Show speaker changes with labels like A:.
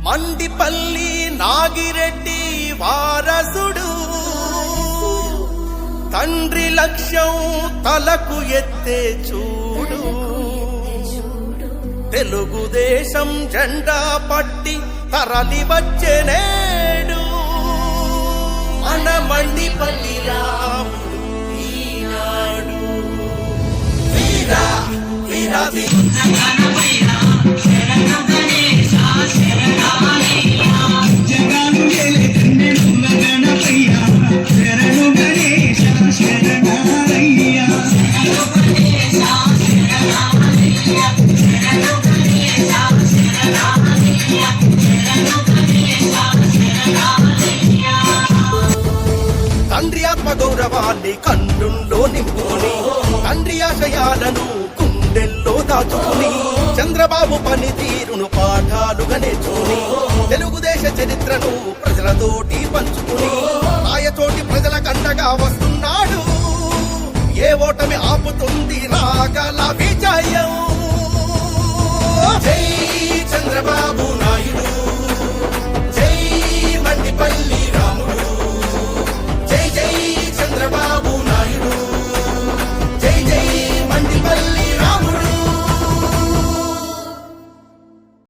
A: మండిపల్లి నాగిరెడ్డి వారసుడు, తండ్రి లక్ష్యం తలకు ఎత్తే చూడు, తెలుగుదేశం జెండా పట్టి తరలి వచ్చే నేడు మన మండిపల్లి రాముడు ఈనాడు. వీరా వీరా తండ్రి ఆత్మగౌరవాన్ని కన్నుల్లో నింపుకొని, తండ్రి ఆశయాలను గుండెల్లో దాచుకుని, చంద్రబాబు పనితీరును పాఠాలుగా నేర్చుకుని, తెలుగుదేశ చరిత్రను ప్రజలతోటి పంచుకుని, ఆయతోటి ప్రజల కండగా వస్తున్నాడు. ఏ ఓటమి ఆపుతుంది రాగల విజయం. జై